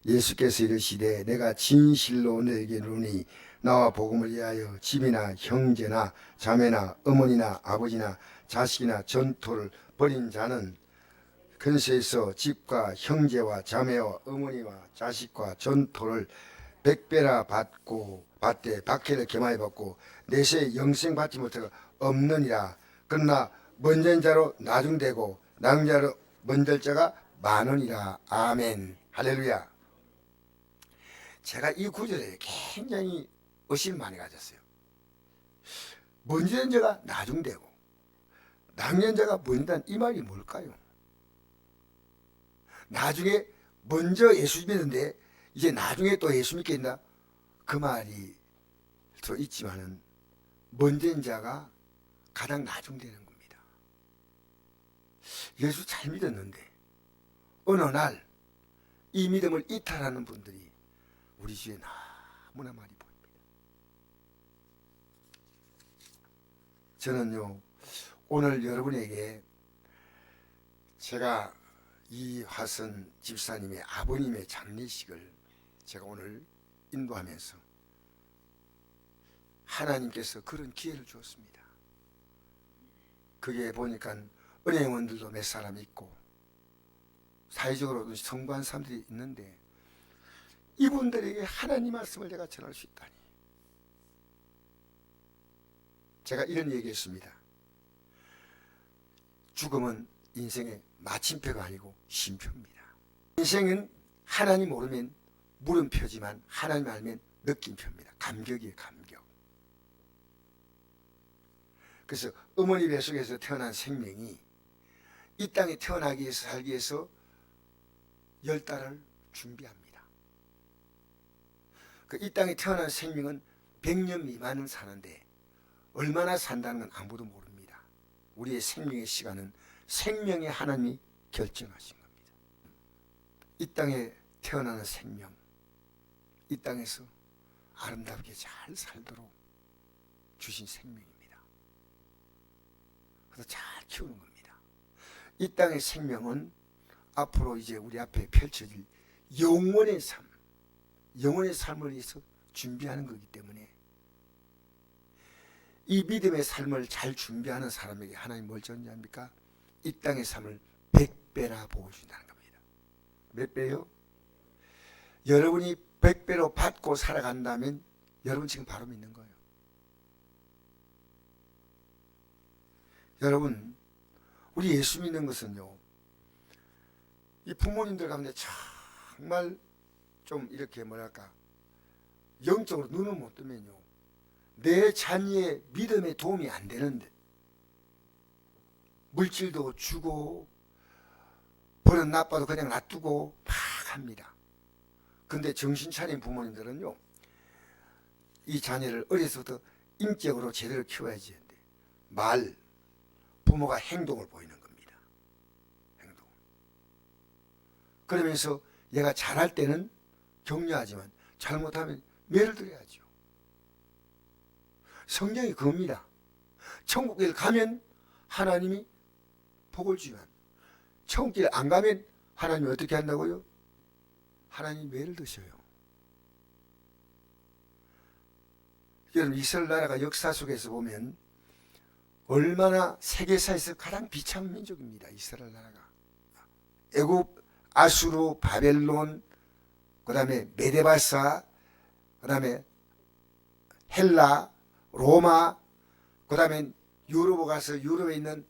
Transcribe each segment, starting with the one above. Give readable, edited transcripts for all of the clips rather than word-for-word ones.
예수께서 이르시되 내가 진실로 너에게 이르노니 나와 복음을 위하여 집이나 형제나 자매나 어머니나 아버지나 자식이나 전토를 벌인 자는 근세에서 집과 형제와 자매와 어머니와 자식과 전토를 백배라 받되 박해를 겸하여 받고 내세 영생 받지 못하고 없느니라. 그러나 먼저 자로 나중되고 나중 자로 먼저 자가 많으니라. 아멘. 할렐루야. 제가 이 구절에 굉장히 의심을 많이 가졌어요. 먼저 자가 나중되고 나중 자가 먼저 이 말이 뭘까요? 나중에 먼저 예수 믿는데 이제 나중에 또 예수 믿겠나? 그 말이 또 있지만은 먼저 자가 가장 나중되는 겁니다. 예수 잘 믿었는데 어느 날 이 믿음을 이탈하는 분들이 우리 주위에 너무나 많이 보입니다. 저는요 오늘 여러분에게 제가 이화선 집사님의 아버님의 장례식을 제가 오늘 인도하면서 하나님께서 그런 기회를 주었습니다. 그게 보니까 은행원들도 몇 사람 있고 사회적으로도 성공한 사람들이 있는데 이분들에게 하나님 말씀을 내가 전할 수 있다니. 제가 이런 얘기했습니다. 죽음은 인생의 마침표가 아니고 쉼표입니다. 인생은 하나님 모르면 물음표지만 하나님 알면 느낌표입니다. 감격이에요, 감격. 그래서 어머니 뱃속에서 태어난 생명이 이 땅에 태어나기 위해서 살기 위해서 10달을 준비합니다. 이 땅에 태어난 생명은 100년 미만은 사는데 얼마나 산다는 건 아무도 모릅니다. 우리의 생명의 시간은 생명의 하나님이 결정하신 겁니다. 이 땅에 태어나는 생명, 이 땅에서 아름답게 잘 살도록 주신 생명입니다. 그래서 잘 키우는 겁니다. 이 땅의 생명은 앞으로 이제 우리 앞에 펼쳐질 영원의 삶, 영원의 삶을 위해서 준비하는 거기 때문에 이 믿음의 삶을 잘 준비하는 사람에게 하나님 뭘 전합니까? 이 땅의 삶을 100배나 보여준다는 겁니다. 몇 배요? 여러분이 100배로 받고 살아간다면 여러분 지금 바로 믿는 거예요. 여러분, 우리 예수 믿는 것은요, 이 부모님들 가운데 정말 좀 이렇게 뭐랄까 영적으로 눈을 못 뜨면요 내 자녀의 믿음에 도움이 안 되는데 물질도 주고 버릇 나빠도 그냥 놔두고 막 합니다. 근데 정신 차린 부모님들은요 이 자녀를 어려서부터 인격으로 제대로 키워야지 하는데 말, 부모가 행동을 보이는 겁니다. 행동. 그러면서 얘가 잘할 때는 격려하지만 잘못하면 매를 들어야죠. 성경이 그겁니다. 천국에 가면 하나님이 복을 주지만 천국에 안 가면 하나님이 어떻게 한다고요? 하나님이 매를 드셔요. 여러분 이스라엘 나라가 역사 속에서 보면 얼마나 세계사에서 가장 비참한 민족입니다. 이스라엘 나라가. 애굽, 아수르, 바벨론, 그 다음에 메데바사, 그 다음에 헬라, 로마, 그 다음에 유럽에 가서 유럽에 있는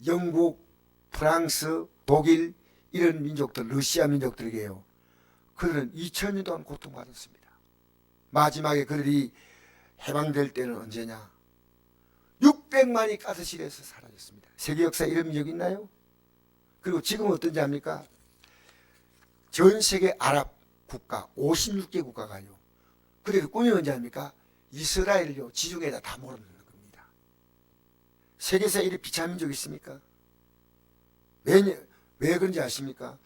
영국, 프랑스, 독일 이런 민족들, 러시아 민족들에게요. 그들은 2000년 동안 고통받았습니다. 마지막에 그들이 해방될 때는 언제냐? 600만이 가스실에서 사라졌습니다. 세계 역사에 이런 민족이 있나요? 그리고 지금 어떤지 압니까? 전 세계 아랍 국가 56개 국가가요. 그들의 꿈이 뭔지 압니까? 이스라엘을요 지중해에다 다 몰아넣는 겁니다. 세계사에 이렇게 비참한 민족이 있습니까? 왜 그런지 아십니까?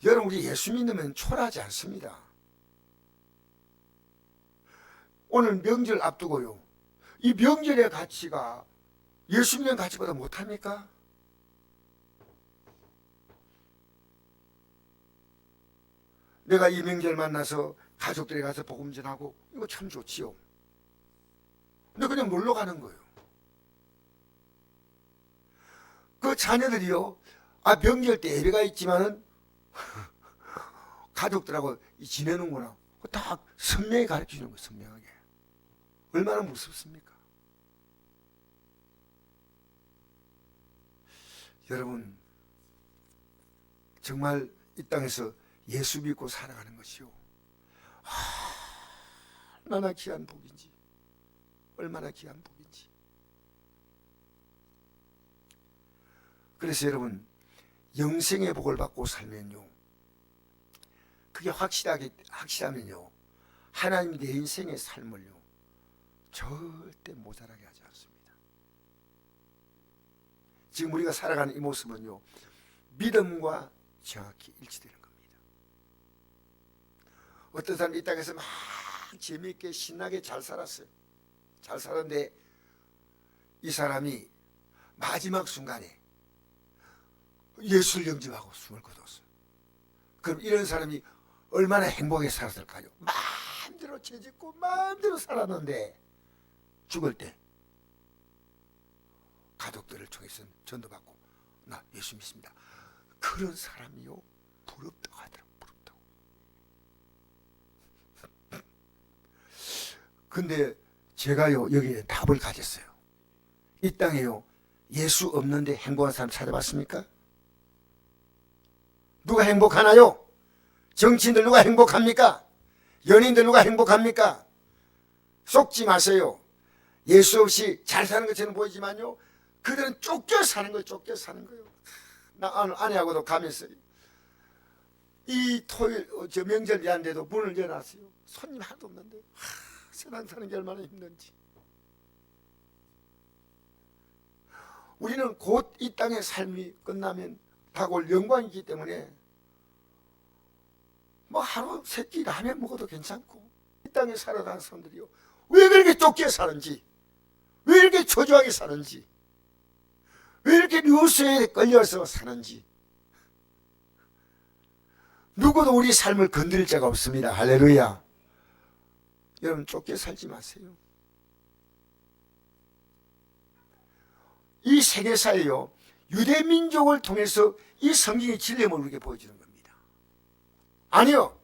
여러분 우리 예수 믿으면 초라하지 않습니다. 오늘 명절 앞두고요 이 명절의 가치가 예수 믿는 가치보다 못합니까? 내가 이 명절 만나서 가족들이 가서 복음 전하고 이거 참 좋지요. 근데 그냥 놀러 가는 거예요. 그 자녀들이요, 명절 때 예배가 있지만은 가족들하고 지내는구나. 다 선명히 가르쳐 주는 거예요. 선명하게. 얼마나 무섭습니까? 여러분, 정말 이 땅에서 예수 믿고 살아가는 것이요, 얼마나 귀한 복인지, 얼마나 귀한 복인지. 그래서 여러분, 영생의 복을 받고 살면요, 그게 확실하면요, 하나님이 내 인생의 삶을요 절대 모자라게 하지 않습니다. 지금 우리가 살아가는 이 모습은요, 믿음과 정확히 일치되는 겁니다. 어떤 사람이 이 땅에서 막 재미있게 신나게 잘 살았어요. 잘 살았는데 이 사람이 마지막 순간에 예수를 영접하고 숨을 거뒀어요. 그럼 이런 사람이 얼마나 행복하게 살았을까요? 마음대로 죄짓고 마음대로 살았는데 죽을 때 가족들을 통해서 전도받고 나 예수 믿습니다. 그런 사람이요, 부럽다고 하더라고. 부럽다고. 근데 제가요, 여기에 답을 가졌어요. 이 땅에요, 예수 없는데 행복한 사람 찾아봤습니까? 누가 행복하나요? 정치인들 누가 행복합니까? 연인들 누가 행복합니까? 속지 마세요. 예수 없이 잘 사는 것처럼 보이지만요, 그들은 쫓겨 사는 거예요. 쫓겨 사는 거예요. 나 아내하고도 가면서 이 토요일 저 명절이한데도 문을 열어놨어요. 손님 하나도 없는데 세상 사는 게 얼마나 힘든지. 우리는 곧 이 땅의 삶이 끝나면 다가올 영광이기 때문에 뭐 하루 세끼 라면 먹어도 괜찮고, 이 땅에 살아가는 사람들이요, 왜 그렇게 쫓겨 사는지, 왜 이렇게 초조하게 사는지, 왜 이렇게 뉴스에 끌려서 사는지. 누구도 우리 삶을 건드릴 자가 없습니다. 할렐루야. 여러분, 쫓겨 살지 마세요. 이 세계사에요, 유대민족을 통해서 이 성경의 진리를 우리에게 보여주는 겁니다. 아니요,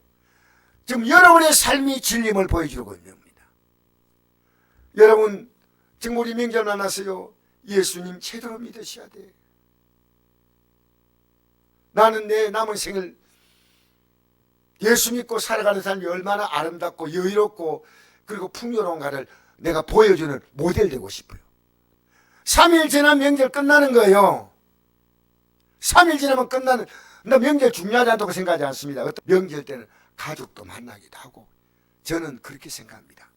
지금 여러분의 삶이 진리를 보여주고 있는 겁니다. 여러분, 지금 우리 명절 만나서요, 예수님 제대로 믿으셔야 돼. 나는 내 남은 생을 예수 믿고 살아가는 삶이 얼마나 아름답고 여유롭고 그리고 풍요로운가를 내가 보여주는 모델 되고 싶어요. 3일 지나면 명절 끝나는 거예요. 3일 지나면 끝나는, 나 명절 중요하지 않다고 생각하지 않습니다. 어떤 명절 때는 가족도 만나기도 하고, 저는 그렇게 생각합니다.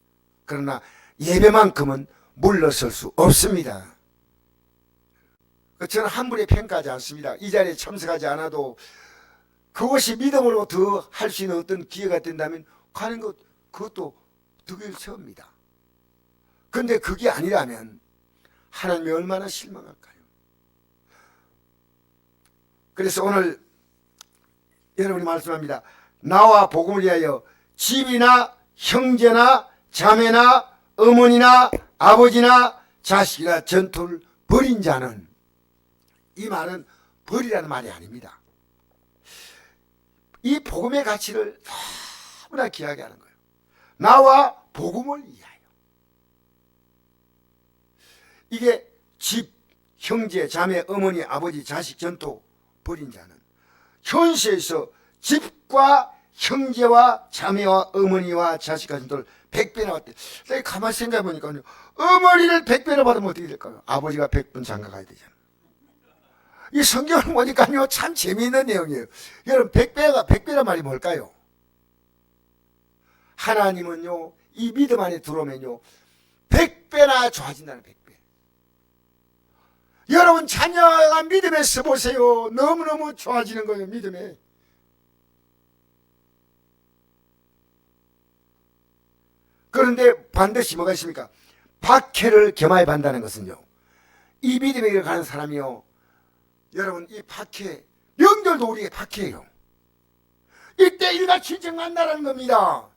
그러나 예배만큼은 물러설 수 없습니다. 저는 함부로 평가하지 않습니다. 이 자리에 참석하지 않아도 그것이 믿음으로 더 할 수 있는 어떤 기회가 된다면 가는 것, 그것도 덕을 세웁니다. 그런데 그게 아니라면 하나님이 얼마나 실망할까요? 그래서 오늘 여러분이 말씀합니다. 나와 복음을 위하여 집이나 형제나 자매나 어머니나 아버지나 자식이나 전토를 버린 자는, 이 말은 버리라는 말이 아닙니다. 이 복음의 가치를 너무나 귀하게 하는 거예요. 나와 복음을 위하여. 이게 집, 형제, 자매, 어머니, 아버지, 자식, 전토 버린 자는 현세에서 집과 형제와 자매와 어머니와 자식과 전토를 100배나 받대. 내가 가만히 생각해 보니까요, 어머니를 100배나 받으면 어떻게 될까요? 아버지가 100번 장가 가야 되잖아요. 이 성경을 보니까요, 참 재미있는 내용이에요. 여러분, 100배란 말이 뭘까요? 하나님은요, 이 믿음 안에 들어오면요, 100배나 좋아진다는, 100배. 여러분, 자녀가 믿음에 서보세요. 너무너무 좋아지는 거예요, 믿음에. 그런데 반드시 뭐가 있습니까? 박해를 겸하여 반다는 것은요, 이 믿음에 가는 사람이요, 여러분, 이 박해, 명절도 우리에게 박해예요. 이때 일같이 정한다는 겁니다.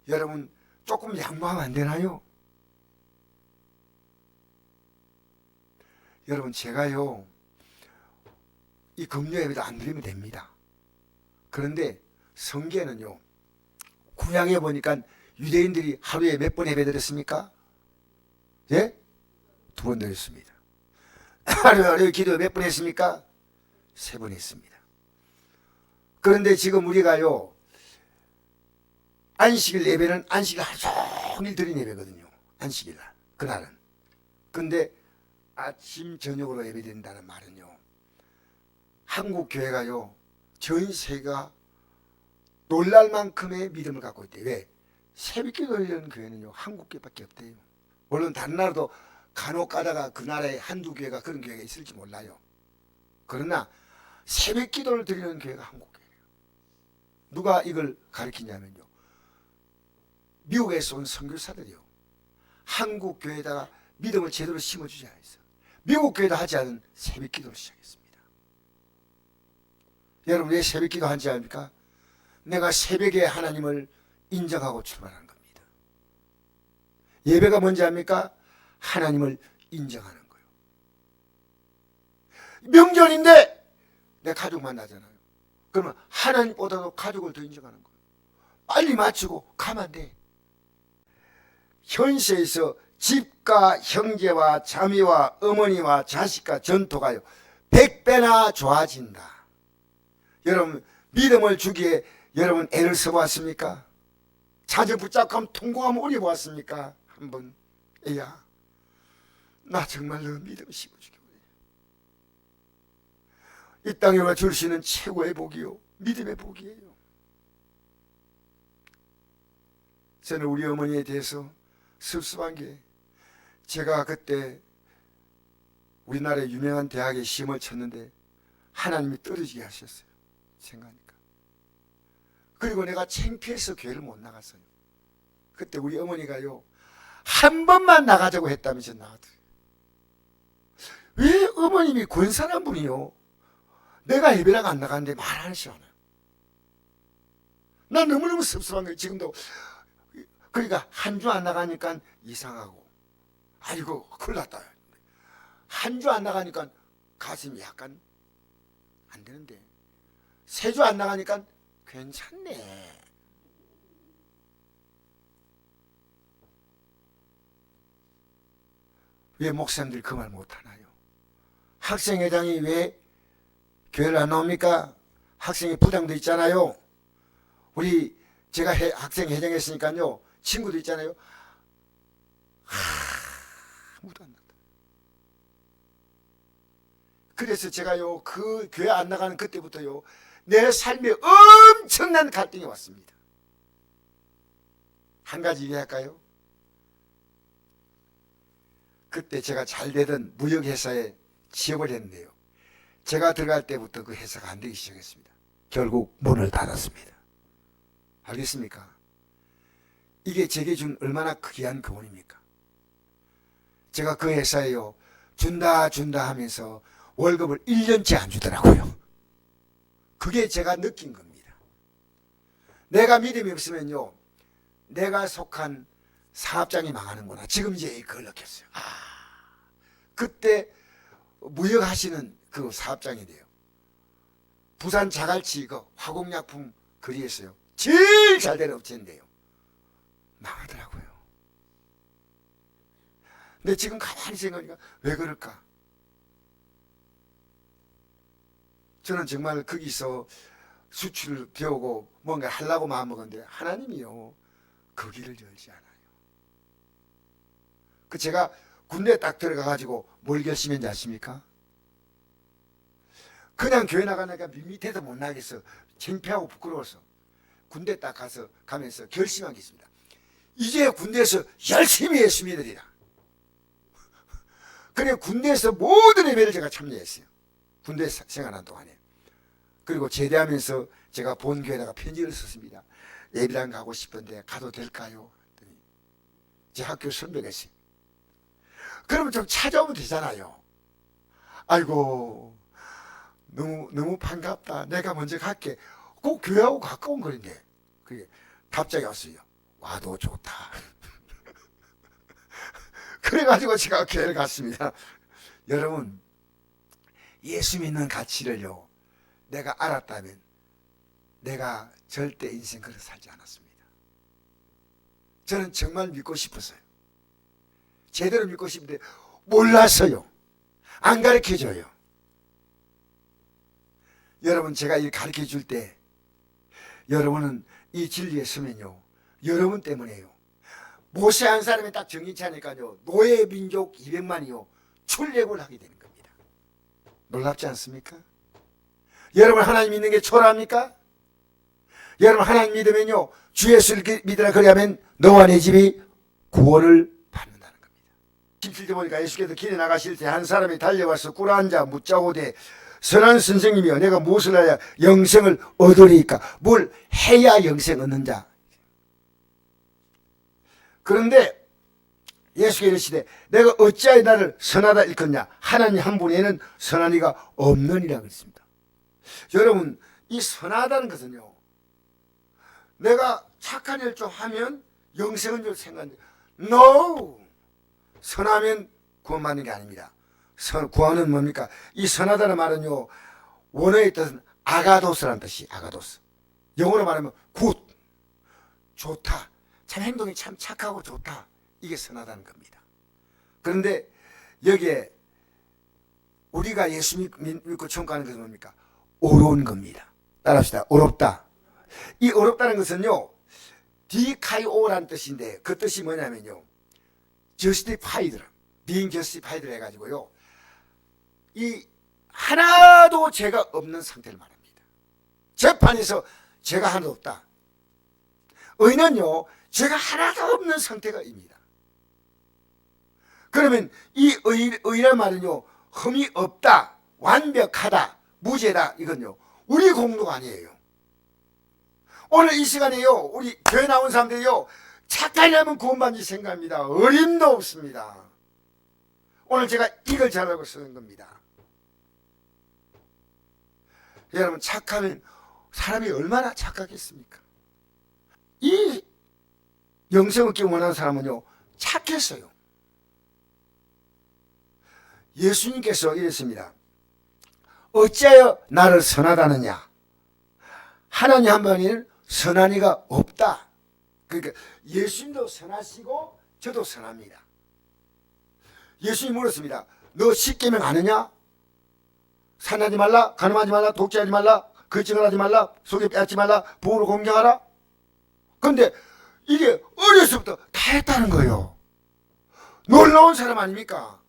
여러분 조금 양보하면 안 되나요? 여러분 제가요 이 금요 예배도 안 드리면 됩니다. 그런데 성경에는요 구약에 보니까 유대인들이 하루에 몇 번 예배 드렸습니까? 예? 2번 드렸습니다. 하루에 기도 몇 번 했습니까? 3번 했습니다. 그런데 지금 우리가요 안식일 예배는 안식일 하루 종일 드린 예배거든요. 안식일 날 그날은. 근데 아침 저녁으로 예배드린다는 말은요 한국 교회가요 전 세계가 놀랄 만큼의 믿음을 갖고 있대요. 왜? 새벽기도 드리는 교회는요 한국 교회밖에 없대요. 물론 다른 나라도 간혹 가다가 그 나라에 한두 교회가 그런 교회가 있을지 몰라요. 그러나 새벽기도를 드리는 교회가 한국 교회예요. 누가 이걸 가르치냐면요 미국에서 온 선교사들이요 한국 교회에다가 믿음을 제대로 심어주지 않았어요. 미국 교회도 하지 않은 새벽기도를 시작했습니다. 여러분 왜 새벽기도 하지 않습니까? 내가 새벽에 하나님을 인정하고 출발하는 겁니다. 예배가 뭔지 압니까? 하나님을 인정하는 거예요. 명절인데 내 가족 만나잖아요. 그러면 하나님보다도 가족을 더 인정하는 거예요. 빨리 마치고 가면 안 돼. 현세에서 집과 형제와 자매와 어머니와 자식과 전토가요 100배나 좋아진다. 여러분 믿음을 주기에 여러분 애를 써보았습니까? 자주 붙잡고 하면 통곡하면 오래 보았습니까? 한번 애야 나 정말 너 믿음 심어주기 원해. 이 땅에 와 줄 수 있는 최고의 복이요 믿음의 복이에요. 저는 우리 어머니에 대해서 섭섭한 게 제가 그때 우리나라의 유명한 대학에 시험을 쳤는데 하나님이 떨어지게 하셨어요. 생각하니까. 그리고 내가 창피해서 교회를 못 나갔어요. 그때 우리 어머니가요 한 번만 나가자고 했다면서 나가더래요. 왜 어머님이 권사란 분이요 내가 예배랑 안 나가는데 말 안 하시잖아요. 난 너무너무 섭섭한 거예요. 지금도. 그러니까 한 주 안 나가니까 이상하고 아이고 큰일 났다. 한 주 안 나가니까 가슴이 약간 안 되는데 3주 안 나가니까 괜찮네. 왜 목사님들이 그 말 못하나요? 학생회장이 왜 교회를 안 나옵니까? 학생회 부장도 있잖아요. 우리 제가 학생회장 했으니까요 친구도 있잖아요. 아무도 안 난다. 그래서 제가요 그 교회 안 나가는 그때부터요 내 삶에 엄청난 갈등이 왔습니다. 한 가지 얘기할까요? 그때 제가 잘 되던 무역회사에 취업을 했는데요 제가 들어갈 때부터 그 회사가 안 되기 시작했습니다. 결국 문을 닫았습니다. 알겠습니까? 이게 제게 준 얼마나 귀한 교훈입니까? 제가 그 회사에요 준다 하면서 월급을 1년째 안 주더라고요. 그게 제가 느낀 겁니다. 내가 믿음이 없으면요 내가 속한 사업장이 망하는구나. 지금 이제 그걸 느꼈어요. 그때 무역하시는 그 사업장이래요. 부산 자갈치 그 화공약품 거리에서요 제일 잘 되는 업체인데요 망하더라고요. 근데 지금 가만히 생각하니까 왜 그럴까? 저는 정말 거기서 수출을 배우고 뭔가 하려고 마음먹었는데 하나님이요 그 길을 열지 않아요. 그 제가 군대에 딱 들어가가지고 뭘 결심했는지 아십니까? 그냥 교회 나가니까 밑에서 못 나겠어. 창피하고 부끄러워서 군대 딱 가면서 결심한 게 있습니다. 이제 군대에서 열심히 예수 믿으리라. 그래 군대에서 모든 예배를 제가 참여했어요. 군대 생활한 동안에. 그리고 제대하면서 제가 본 교회에다가 편지를 썼습니다. 예배당 가고 싶은데 가도 될까요? 했더니 제 학교 선배가 있어요. 그러면 좀 찾아오면 되잖아요. 아이고 너무 반갑다. 내가 먼저 갈게. 꼭 교회하고 가까운 거리인데. 그게 답장이 왔어요. 와도 좋다. 그래가지고 제가 교회를 갔습니다. 여러분, 예수 믿는 가치를요, 내가 알았다면 내가 절대 인생 그렇게 살지 않았습니다. 저는 정말 믿고 싶었어요. 제대로 믿고 싶은데 몰랐어요. 안 가르쳐줘요. 여러분, 제가 이 가르쳐 줄 때 여러분은 이 진리에 서면요, 여러분 때문에요. 모세 한 사람이 딱 정신치 않으니까요, 노예 민족 200만이요 출애굽을 하게 되는 겁니다. 놀랍지 않습니까? 여러분, 하나님 믿는 게 초라합니까? 여러분, 하나님 믿으면요, 주 예수를 믿으라 그리하면 너와 내 집이 구원을 받는다는 겁니다. 17절 보니까 예수께서 길에 나가실 때 한 사람이 달려와서 꿇어앉아 묻자오되 선한 선생님이여, 내가 무엇을 해야 영생을 얻으리이까? 뭘 해야 영생 얻는 자? 그런데 예수께서 이르시되 내가 어찌하여 나를 선하다 일컫냐? 하나님 한 분에는 선한 이가 없느니라 그랬습니다. 여러분, 이 선하다는 것은요, 내가 착한 일 좀 하면 영생은 줄 생각하는데, no! 선하면 구원받는 게 아닙니다. 구원은 뭡니까? 이 선하다는 말은요, 원어의 뜻은 아가도스라는 뜻이 아가도스. 영어로 말하면 굿, 좋다. 참 행동이 참 착하고 좋다. 이게 선하다는 겁니다. 그런데 여기에 우리가 예수 믿고 청구하는 것은 뭡니까? 어려운 겁니다. 따라합시다. 어렵다. 이 어렵다는 것은요, 디카이오라는 뜻인데 그 뜻이 뭐냐면요, justified, being justified 해가지고요, 이 하나도 죄가 없는 상태를 말합니다. 재판에서 죄가 하나도 없다. 의는요, 죄가 하나도 없는 상태가 입니다. 그러면 이 의란 말은요, 흠이 없다, 완벽하다, 무죄다, 이건요, 우리 공로가 아니에요. 오늘 이 시간에요, 우리 교회 나온 사람들이요, 착하려면 구원받는지 생각합니다. 어림도 없습니다. 오늘 제가 이걸 잘하고 쓰는 겁니다. 여러분, 착하면 사람이 얼마나 착하겠습니까? 이 영생 얻기 원하는 사람은요, 착했어요. 예수님께서 이랬습니다. 어찌하여 나를 선하다느냐? 하나님 한 분이 선한 이가 없다. 그러니까 예수님도 선하시고 저도 선합니다. 예수님 물었습니다. 너 십계명 아느냐? 살인하지 말라, 간음하지 말라, 독재하지 말라, 거짓을 하지 말라, 속에 빼앗지 말라, 부모를 공경하라. 그런데 이게 어려서부터 다 했다는 거예요. 놀라운 사람 아닙니까?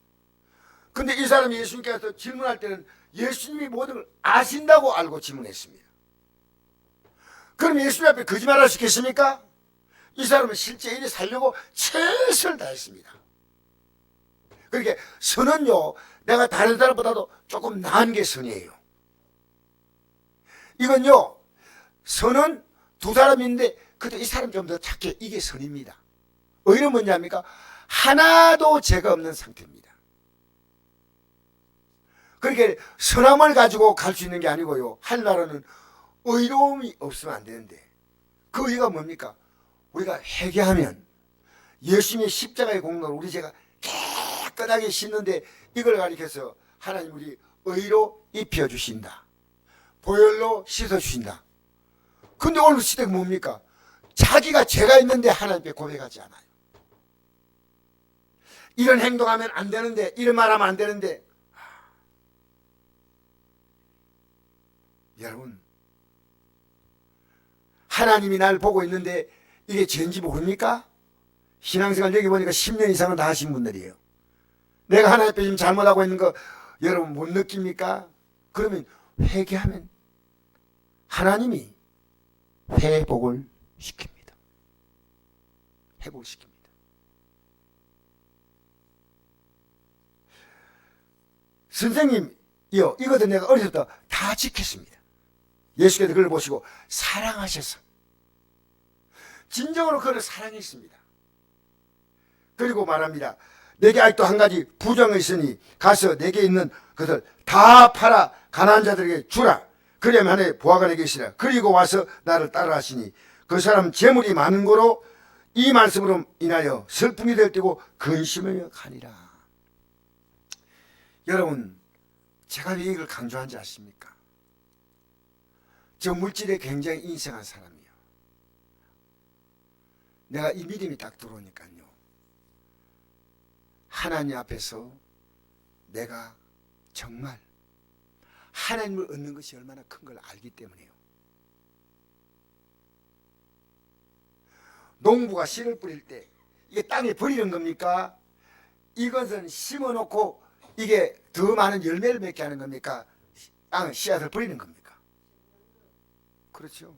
근데 이 사람이 예수님께서 질문할 때는 예수님이 모든 걸 아신다고 알고 질문했습니다. 그럼 예수님 앞에 거짓말할 수 있겠습니까? 이 사람은 실제 일이 살려고 최선을 다했습니다. 그러니까 선은요, 내가 다른 사람보다도 조금 나은 게 선이에요. 이건요, 선은 두 사람인데 그래도 이 사람 좀 더 착해. 이게 선입니다. 의는 뭐냐입니까? 하나도 죄가 없는 상태입니다. 그러니까 선함을 가지고 갈 수 있는 게 아니고요, 하늘나라는 의로움이 없으면 안 되는데, 그 의가 뭡니까? 우리가 회개하면 예수님의 십자가의 공로를 우리 죄가 깨끗하게 씻는데, 이걸 가리켜서 하나님 우리 의로 입혀주신다, 보혈로 씻어주신다. 근데 오늘 시대가 뭡니까? 자기가 죄가 있는데 하나님께 고백하지 않아요. 이런 행동하면 안 되는데, 이런 말하면 안 되는데. 여러분, 하나님이 날 보고 있는데 이게 죄인지 모릅니까? 신앙생활 여기 보니까 10년 이상은 다 하신 분들이에요. 내가 하나님 앞에 지금 잘못하고 있는 거 여러분 못 느낍니까? 그러면 회개하면 하나님이 회복을 시킵니다. 회복을 시킵니다. 선생님이요, 이것도 내가 어렸을 때 다 지켰습니다. 예수께서 그걸 보시고 사랑하셔서 진정으로 그를 사랑했습니다. 그리고 말합니다. 내게 아직도 한 가지 부정이 있으니 가서 내게 있는 것을 다 팔아 가난한 자들에게 주라. 그러면 하나의 보화가 내게 있으라. 그리고 와서 나를 따라 하시니 그 사람 재물이 많은 거로 이 말씀으로 인하여 슬픔이 될 때고 근심을 가니라. 여러분, 제가 왜 이걸 강조한지 아십니까? 저 물질에 굉장히 인색한 사람이에요. 내가 이 믿음이 딱 들어오니까요, 하나님 앞에서 내가 정말 하나님을 얻는 것이 얼마나 큰 걸 알기 때문에요. 농부가 씨를 뿌릴 때 이게 땅에 버리는 겁니까? 이것은 심어놓고 이게 더 많은 열매를 맺게 하는 겁니까? 땅에 씨앗을 버리는 겁니까? 그렇죠.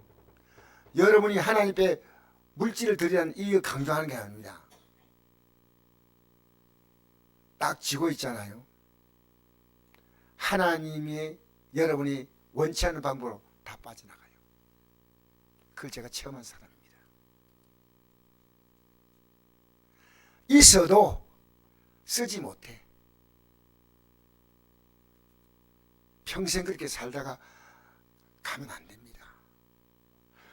여러분이 하나님 앞에 물질을 드리라는 이유 강조하는 게 아닙니다. 딱 쥐고 있잖아요. 하나님이 여러분이 원치 않는 방법으로 다 빠져나가요. 그걸 제가 체험한 사람입니다. 있어도 쓰지 못해. 평생 그렇게 살다가 가면 안 됩니다.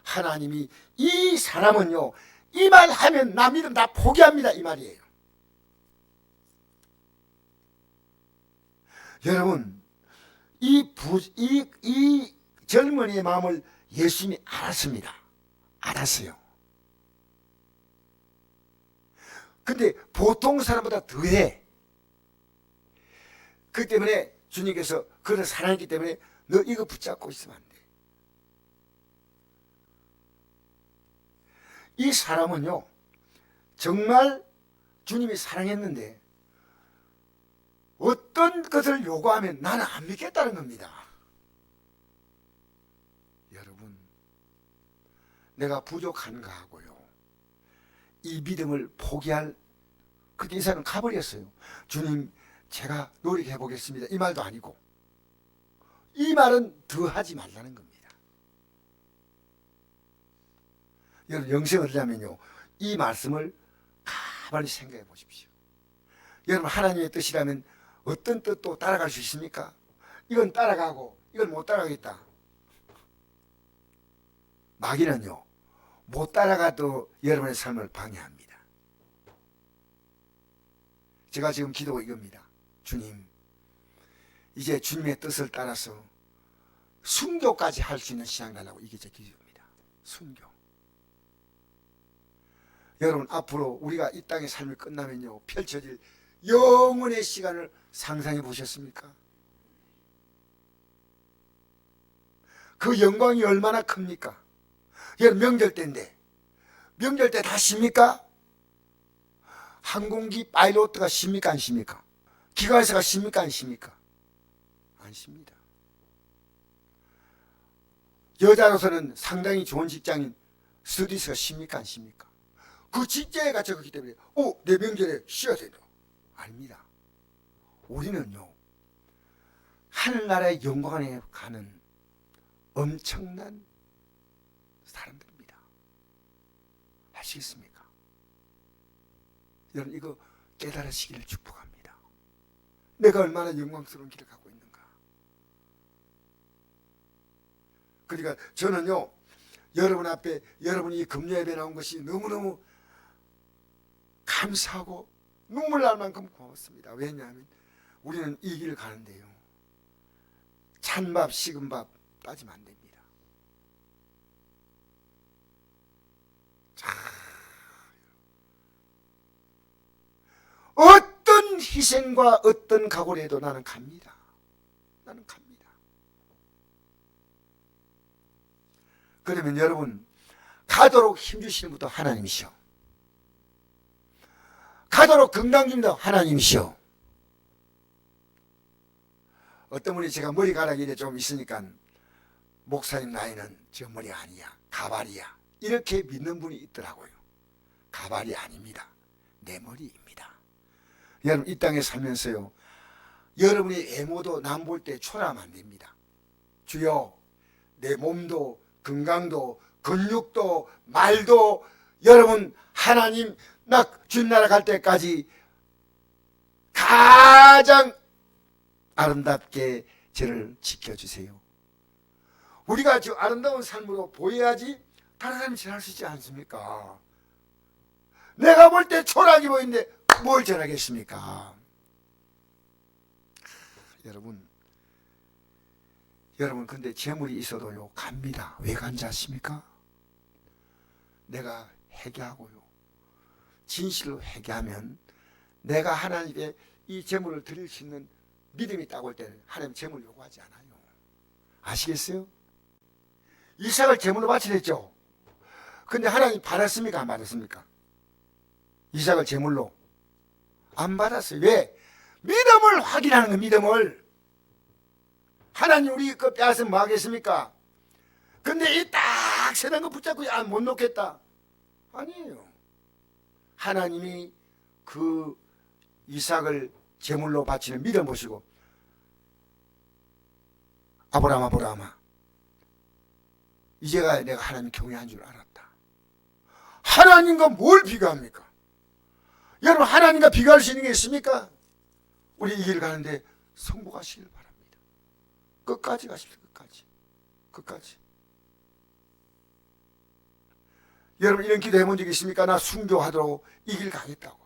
하나님이 이 사람은요, 이 말 하면 나 믿음 다 포기합니다, 이 말이에요. 여러분, 이 젊은이의 마음을 예수님이 알았습니다. 알았어요. 근데 보통 사람보다 더해. 그 때문에 주님께서 그를 사랑했기 때문에 너 이거 붙잡고 있으면 안 돼. 이 사람은요, 정말 주님이 사랑했는데 어떤 것을 요구하면 나는 안 믿겠다는 겁니다. 여러분, 내가 부족한가 하고요, 이 믿음을 포기할, 그때 이 사람은 가버렸어요. 주님, 제가 노력해 보겠습니다, 이 말도 아니고, 이 말은 더 하지 말라는 겁니다. 여러분, 영생을 얻으려면요, 이 말씀을 가만히 생각해 보십시오. 여러분, 하나님의 뜻이라면 어떤 뜻도 따라갈 수 있습니까? 이건 따라가고 이건 못 따라가겠다. 마귀는요, 못 따라가도 여러분의 삶을 방해합니다. 제가 지금 기도가 이겁니다. 주님, 이제 주님의 뜻을 따라서 순교까지 할 수 있는 신앙 달라고, 이게 제 기도입니다. 순교. 여러분, 앞으로 우리가 이 땅의 삶이 끝나면요, 펼쳐질 영원의 시간을 상상해 보셨습니까? 그 영광이 얼마나 큽니까? 여러분, 명절 때인데, 명절 때 다 쉽니까? 항공기 파일로트가 쉽니까, 안 쉽니까? 기관사가 쉽니까, 안 쉽니까? 안 쉽니다. 여자로서는 상당히 좋은 직장인 스튜디스가 쉽니까, 안 쉽니까? 그 직장에 갇혀있기 때문에 내 명절에 쉬어야 된다. 아닙니다. 우리는요, 하늘나라의 영광에 가는 엄청난 사람들입니다. 아시겠습니까? 여러분, 이거 깨달으시기를 축복합니다. 내가 얼마나 영광스러운 길을 가고 있는가. 그러니까 저는요, 여러분 앞에, 여러분이 금요예배 나온 것이 너무너무 감사하고 눈물 날 만큼 고맙습니다. 왜냐하면 우리는 이 길을 가는데요, 찬밥 식은 밥 따지면 안 됩니다. 자, 어떤 희생과 어떤 각오를 해도 나는 갑니다. 나는 갑니다. 그러면 여러분, 가도록 힘주시는 분도 하나님이시오. 가도록 건강 주는 분도 하나님이시오. 어떤 분이 제가 머리카락이 좀 있으니까, 목사님 나이는 저 머리 아니야, 가발이야, 이렇게 믿는 분이 있더라고요. 가발이 아닙니다. 내 머리입니다. 여러분, 이 땅에 살면서요, 여러분의 외모도 남 볼 때 초라하면 안 됩니다. 주여, 내 몸도 건강도 근육도 말도 여러분, 하나님 나 주님 나라 갈 때까지 가장 아름답게 저를 지켜주세요. 우리가 저 아름다운 삶으로 보여야지 다른 사람이 지날 수 있지 않습니까? 내가 볼 때 초라하게 보이는데 뭘 잘하겠습니까? 여러분 근데 재물이 있어도요 갑니다. 왜 간지 아십니까? 내가 회개하고요 진실로 회개하면 내가 하나님께 이 재물을 드릴 수 있는 믿음이 있다고 할 때는 하나님 재물 요구하지 않아요. 아시겠어요? 이삭을 제물로 바치려 했죠. 근데 하나님 받았습니까? 안 받았습니까? 이삭을 제물로 안 받았어요. 왜? 믿음을 확인하는 거. 믿음을. 하나님 우리 그 빼앗으면 뭐 하겠습니까? 근데 이 딱 세단 거 붙잡고 못 놓겠다. 아니에요. 하나님이 그 이삭을 제물로 바치는 믿음 보시고, 아브라함아 이제가 내가 하나님 경외한 줄 알았다. 하나님과 뭘 비교합니까? 여러분 하나님과 비교할 수 있는 게 있습니까? 우리 이 길 가는데 성공하시길 바랍니다. 끝까지 가십시오. 끝까지. 여러분 이런 기도 해본 적 있습니까? 나 순교하도록 이 길 가겠다고.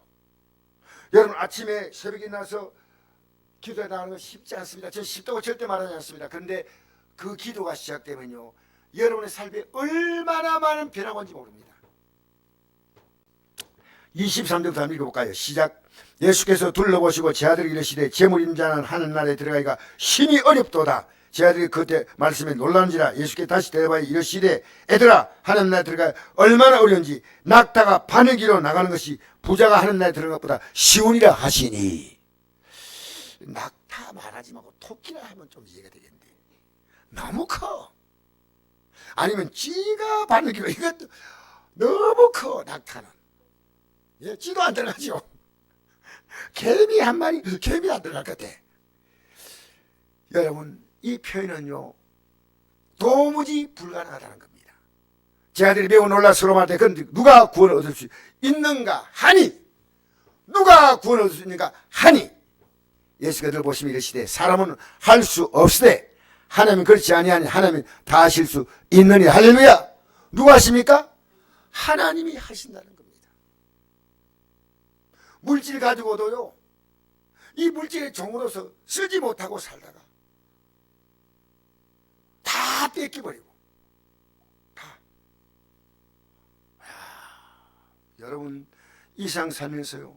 여러분 아침에 새벽에 나서 기도해 나가는 거 쉽지 않습니다. 저는 쉽다고 절대 말하지 않습니다. 그런데 그 기도가 시작되면요 여러분의 삶에 얼마나 많은 변화가 온지 모릅니다. 23절부터 한번 읽어볼까요? 시작. 예수께서 둘러보시고 제 아들에게 이르시되 재물 임자는 하늘나라에 들어가기가 심히 어렵도다. 제 아들이 그때 말씀에 놀라는지라. 예수께 다시 대답하여 이르시되 애들아 하늘나라에 들어가 얼마나 어려운지 낙타가 바늘기로 나가는 것이 부자가 하늘나라에 들어가는 것보다 쉬우니라 하시니. 낙타 말하지 말고 토끼라 하면 좀 이해가 되겠는데 너무 커. 아니면 쥐가 바늘기로, 이것도 너무 커. 낙타는 쥐도 안 들어가죠. 개미 한 마리, 개미 안 들어갈 것 같아. 여러분 이 표현은요 도무지 불가능하다는 겁니다. 제 아들이 매우 놀라 서러워할 때 그런데 누가 구원을 얻을 수 있는가 하니, 누가 구원을 얻을 수 있는가 하니, 예수가 들어보시면 이르시되 사람은 할 수 없으되 하나님은 그렇지 아니하니 하나님은 다 하실 수 있느니. 할렐루야. 누가 하십니까? 하나님이 하신다는 겁니다. 물질 가지고도요 이 물질의 종으로서 쓰지 못하고 살다가 다 뺏겨버리고 다. 여러분 이 세상 살면서요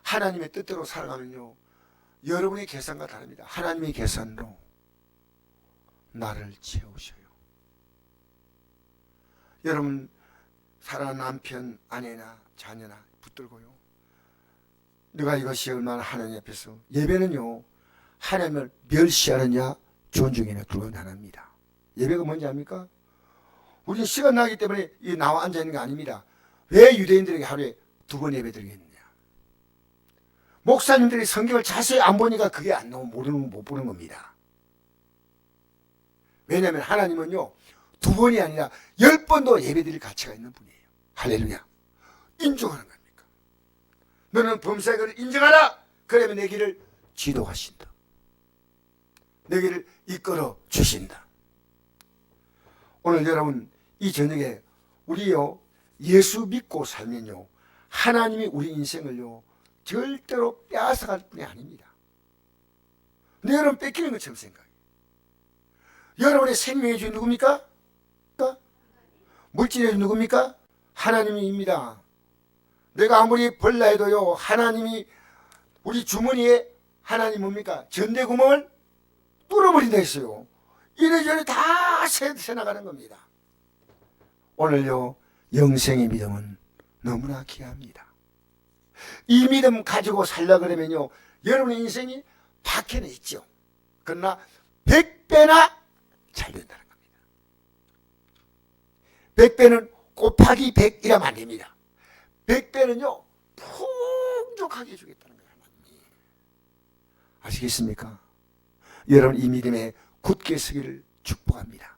하나님의 뜻대로 살아가면요 여러분의 계산과 다릅니다. 하나님의 계산으로 나를 채우셔요. 여러분 사랑하는 남편, 아내나 자녀나 붙들고요 내가 이것이 얼마나 하나님 앞에서, 예배는요 하나님을 멸시하느냐 존중하느냐 둘 중 하나입니다. 예배가 뭔지 압니까? 우리는 시간 나기 때문에 나와 앉아있는 게 아닙니다. 왜 유대인들에게 하루에 2번 예배 드리겠느냐? 목사님들이 성경을 자세히 안 보니까 그게 안 나오면 못 보는 겁니다. 왜냐하면 하나님은요 2번이 아니라 10번도 예배 드릴 가치가 있는 분이에요. 할렐루야. 인정하는 겁니까? 너는 범사의 것을 인정하라. 그러면 내 길을 지도하신다. 내 길을 이끌어 주신다. 오늘 여러분 이 저녁에 우리요 예수 믿고 살면요 하나님이 우리 인생을요 절대로 빼앗아갈 뿐이 아닙니다. 근데 여러분 뺏기는 것처럼 생각해요. 여러분의 생명의 주인 누굽니까? 물질의 주인 누굽니까? 하나님입니다. 내가 아무리 벌라 해도요 하나님이 우리 주머니에 하나님 뭡니까? 전대구멍을 뚫어버린다 했어요. 이래저래 다 새나가는 겁니다. 오늘요 영생의 믿음은 너무나 귀합니다. 이 믿음 가지고 살려 그러면요 여러분의 인생이 박해는 있죠. 그러나 100배나 잘 된다는 겁니다. 100배는 곱하기 100이라면 안 됩니다. 100배는요 풍족하게 해주겠다는 거예요. 아시겠습니까? 여러분 이 믿음에 굳게 서기를 축복합니다.